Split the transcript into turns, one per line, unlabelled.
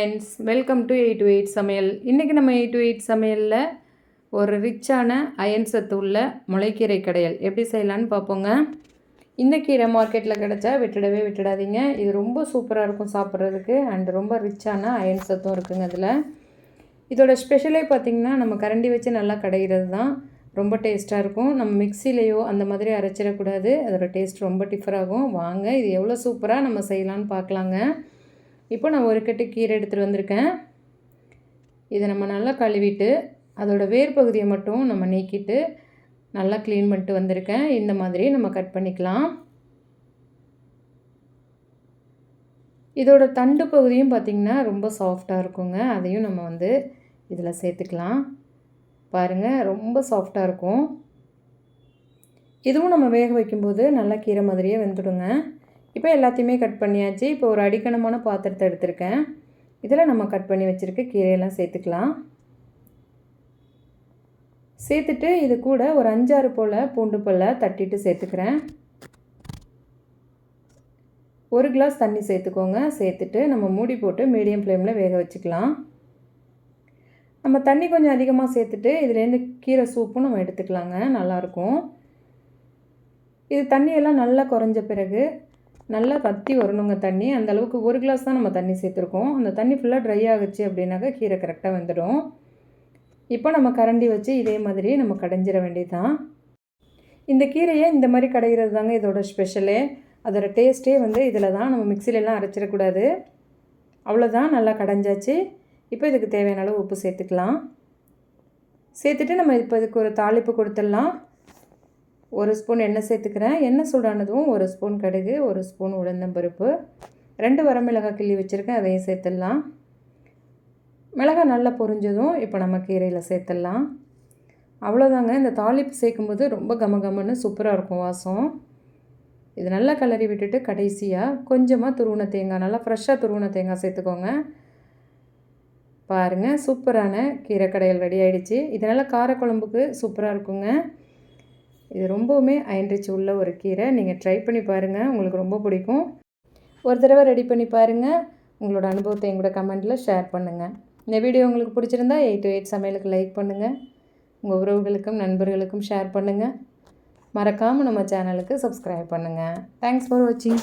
Friends, welcome to 8 to 8 சமையல். இன்றைக்கி நம்ம 8 to 8 சமையலில் ஒரு ரிச்சான அயன் சத்து உள்ள முளைக்கீரை கடையல் எப்படி செய்யலான்னு பார்ப்போங்க. இந்த கீரை மார்க்கெட்டில் கிடச்சா விட்டுடாதீங்க. இது ரொம்ப சூப்பராக இருக்கும் சாப்பிட்றதுக்கு அண்ட் ரொம்ப ரிச்சான அயன் சத்தும் இருக்குங்க. இதில் இதோட ஸ்பெஷலே பார்த்திங்கன்னா நம்ம கரண்டி வச்சு நல்லா கடைகிறது தான் ரொம்ப டேஸ்ட்டாக இருக்கும். நம்ம மிக்சிலேயோ அந்த மாதிரி அரைச்சிடக்கூடாது, அதோட டேஸ்ட் ரொம்ப டிஃபர் ஆகும். வாங்க இது எவ்வளோ சூப்பராக நம்ம செய்யலான்னு பார்க்கலாங்க. இப்போ நான் ஒரு கட்டு கீரை எடுத்துகிட்டு வந்திருக்கேன். இதை நம்ம நல்லா கழுவிட்டு அதோடய வேர் பகுதியை மட்டும் நம்ம நீக்கிட்டு நல்லா க்ளீன் பண்ணிட்டு வந்திருக்கேன். இந்த மாதிரி நம்ம கட் பண்ணிக்கலாம். இதோட தண்டு பகுதியும் பார்த்திங்கன்னா ரொம்ப சாஃப்டாக இருக்குங்க. அதையும் நம்ம இதில் சேர்த்துக்கலாம். பாருங்கள், ரொம்ப சாஃப்டாக இருக்கும். இதுவும் நம்ம வேக வைக்கும்போது நல்லா கீரை மாதிரியே வெந்துடுங்க. இப்போ எல்லாத்தையுமே கட் பண்ணியாச்சு. இப்போ ஒரு அடிக்கனமான பாத்திரத்தை எடுத்திருக்கேன். இதில் நம்ம கட் பண்ணி வச்சுருக்க கீரையெல்லாம் சேர்த்துக்கலாம். சேர்த்துட்டு இது கூட ஒரு 5-6 போல் பூண்டு பல்லை தட்டிட்டு சேர்த்துக்கிறேன். 1 கிளாஸ் தண்ணி சேர்த்துக்கோங்க. சேர்த்துட்டு நம்ம மூடி போட்டு மீடியம் ஃப்ளேமில் வேக வச்சுக்கலாம். நம்ம தண்ணி கொஞ்சம் அதிகமாக சேர்த்துட்டு இதுலேருந்து கீரை சூப்பும் நம்ம எடுத்துக்கலாங்க, நல்லாயிருக்கும். இது தண்ணியெல்லாம் நல்லா குறைஞ்ச பிறகு நல்லா வற்றி வரணுங்க தண்ணி. அந்தளவுக்கு 1 கிளாஸ் தான் நம்ம தண்ணி சேர்த்துருக்கோம். அந்த தண்ணி ஃபுல்லாக ட்ரை ஆகுச்சு அப்படின்னாக்கா கீரை கரெக்டாக வந்துடும். இப்போ நம்ம கரண்டி வச்சு இதே மாதிரி நம்ம கடைஞ்சிட வேண்டியதுதான். இந்த கீரையை இந்த மாதிரி கடைகிறது தாங்க இதோட ஸ்பெஷலே. அதோட டேஸ்ட்டே இதில் தான். நம்ம மிக்சிலெலாம் அரைச்சிடக்கூடாது. அவ்வளோதான், நல்லா கடைஞ்சாச்சு. இப்போ இதுக்கு தேவையான அளவு உப்பு சேர்த்துக்கலாம். சேர்த்துட்டு நம்ம இப்போ இதுக்கு ஒரு தாளிப்பு கொடுத்துடலாம். 1 ஸ்பூன் எண்ணெய் சேர்த்துக்கிறேன். எண்ணெய் சூடானதும் 1 ஸ்பூன் கடுகு, 1 ஸ்பூன் உளுந்தம்பருப்பு, 2 வரமிளகாய் கிள்ளி வச்சுருக்கேன், அதையும் சேர்த்துடலாம். மிளகாய் நல்லா பொரிஞ்சதும் இப்போ நம்ம கீரையில் சேர்த்துடலாம். அவ்வளோதாங்க. இந்த தாளிப்பு சேர்க்கும்போது ரொம்ப கமகமன்னு சூப்பராக இருக்கும் வாசம். இது நல்லா கிளறி விட்டுட்டு கடைசியாக கொஞ்சமாக துருவின தேங்காய், நல்லா ஃப்ரெஷ்ஷாக துருவின தேங்காய் சேர்த்துக்கோங்க. பாருங்கள், சூப்பரான கீரை கடையல் ரெடி ஆகிடுச்சு. இது நல்லா காரக்குழம்புக்கு சூப்பராக இருக்குங்க. இது ரொம்பவுமே அயன் ரிச் உள்ள ஒரு கீரை. நீங்கள் ட்ரை பண்ணி பாருங்கள், உங்களுக்கு ரொம்ப பிடிக்கும். ஒரு தடவை ரெடி பண்ணி பாருங்கள். உங்களோட அனுபவத்தை எங்களோட கமெண்ட்டில் ஷேர் பண்ணுங்கள். இந்த வீடியோ உங்களுக்கு பிடிச்சிருந்தா 8 to 8 சமையலுக்கு லைக் பண்ணுங்கள். உங்கள் உறவுகளுக்கும் நண்பர்களுக்கும் ஷேர் பண்ணுங்கள். மறக்காமல் நம்ம சேனலுக்கு சப்ஸ்கிரைப் பண்ணுங்கள். தேங்க்ஸ் ஃபார் வாட்சிங்.